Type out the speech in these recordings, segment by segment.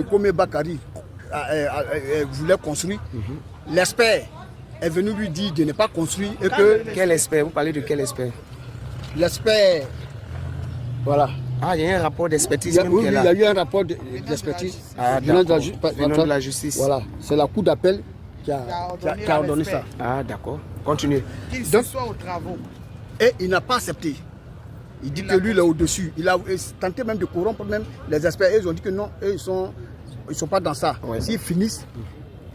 que Komé Bakari voulait construire, l'expert est venu lui dire de ne pas construire et que... Quel expert? Vous parlez de quel expert? L'expert, voilà. Ah, il y a un rapport d'expertise Il y a, même oui, qui est il là. y a eu un rapport d'expertise Venant de la justice. Voilà, c'est la cour d'appel qui a ordonné ça. Ah, d'accord. Continuez. Qu'il se soit aux travaux. Et il n'a pas accepté. Il dit que lui, il est au-dessus. Il a tenté même de corrompre même les experts. Et ils ont dit que non, eux, ils sont pas dans ça. Ouais. S'ils finissent,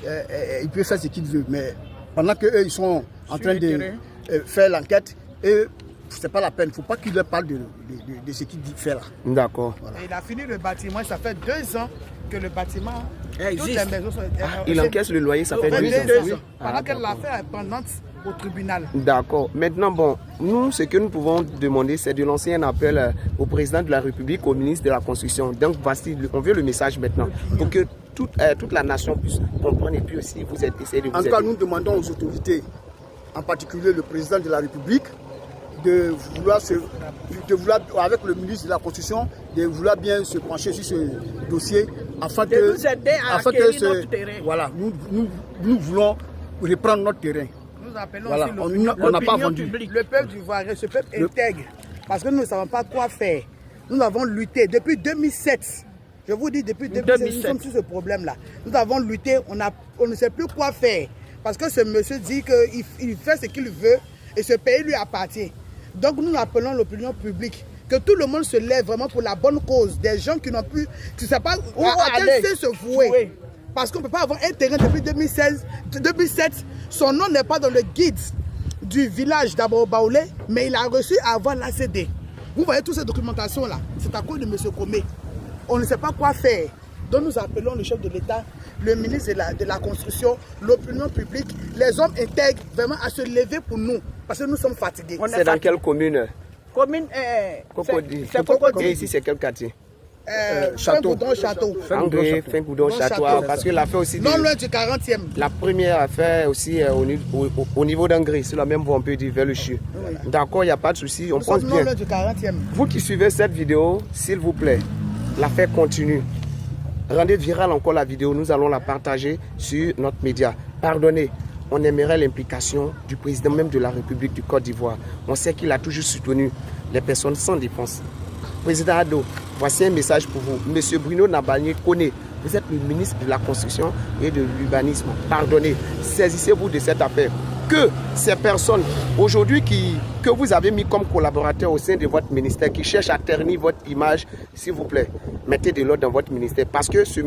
ils peuvent faire ce qu'ils veulent. Mais pendant qu'eux, ils sont en train de faire l'enquête, et c'est pas la peine. Il ne faut pas qu'il leur parle de ce qu'il fait là. D'accord. Voilà. Il a fini le bâtiment. Ça fait 2 ans que le bâtiment... Existe. Toutes les maisons sont... Il encaisse le loyer, ça fait 2 ans. Pendant que l'affaire est pendante au tribunal. D'accord. Maintenant, bon, nous, ce que nous pouvons demander, c'est de lancer un appel au président de la République, au ministre de la Construction. Donc, voici, on veut le message maintenant, pour que toute la nation puisse comprendre et puis aussi vous essayez de vous En tout cas, aider. nous demandons aux autorités, en particulier le président de la République, de vouloir, avec le ministre de la Construction, de vouloir bien se pencher sur ce dossier afin de nous aider à acquérir notre terrain. Voilà, nous voulons reprendre notre terrain. Nous appelons Voilà, aussi on n'a pas vendu. le peuple d'ivoirien, ce peuple intègre, parce que nous ne savons pas quoi faire. Nous avons lutté depuis 2007. Je vous dis, depuis 2007, nous sommes sur ce problème-là. Nous avons lutté, on ne sait plus quoi faire. Parce que ce monsieur dit qu'il fait ce qu'il veut et ce pays lui appartient. Donc nous appelons l'opinion publique, que tout le monde se lève vraiment pour la bonne cause. Des gens qui n'ont plus, qui ne savent pas où aller se vouer. Parce qu'on ne peut pas avoir un terrain depuis 2007. Son nom n'est pas dans le guide du village d'Abo-Baoulé, mais il a reçu avant l'ACD. Vous voyez toute cette documentation-là, c'est à cause de M. Komé. On ne sait pas quoi faire. Donc nous appelons le chef de l'État, le ministre de la Construction, l'opinion publique, les hommes intègres, vraiment à se lever pour nous, parce que nous sommes fatigués. C'est dans quelle commune? Commune Cocody. c'est Cocody. Et ici, c'est quel quartier? Château. Château. André, Fingoudon, Château. Parce que l'affaire aussi... Non loin du 40e. La première affaire aussi au niveau d'Angry, sur la même voie, on peut dire vers le CHU. D'accord, il n'y a pas de souci, on pense bien. Non loin du 40e. Vous qui suivez cette vidéo, s'il vous plaît, l'affaire continue. Rendez virale encore la vidéo, nous allons la partager sur notre média. Pardonnez, on aimerait l'implication du président même de la République du Côte d'Ivoire. On sait qu'il a toujours soutenu les personnes sans défense. Président Ado, voici un message pour vous. Monsieur Bruno Nabagné connaît. Vous êtes le ministre de la Construction et de l'Urbanisme. Pardonnez, saisissez-vous de cette affaire. Que ces personnes, aujourd'hui, que vous avez mis comme collaborateurs au sein de votre ministère, qui cherchent à ternir votre image, s'il vous plaît, mettez de l'ordre dans votre ministère. Parce que ce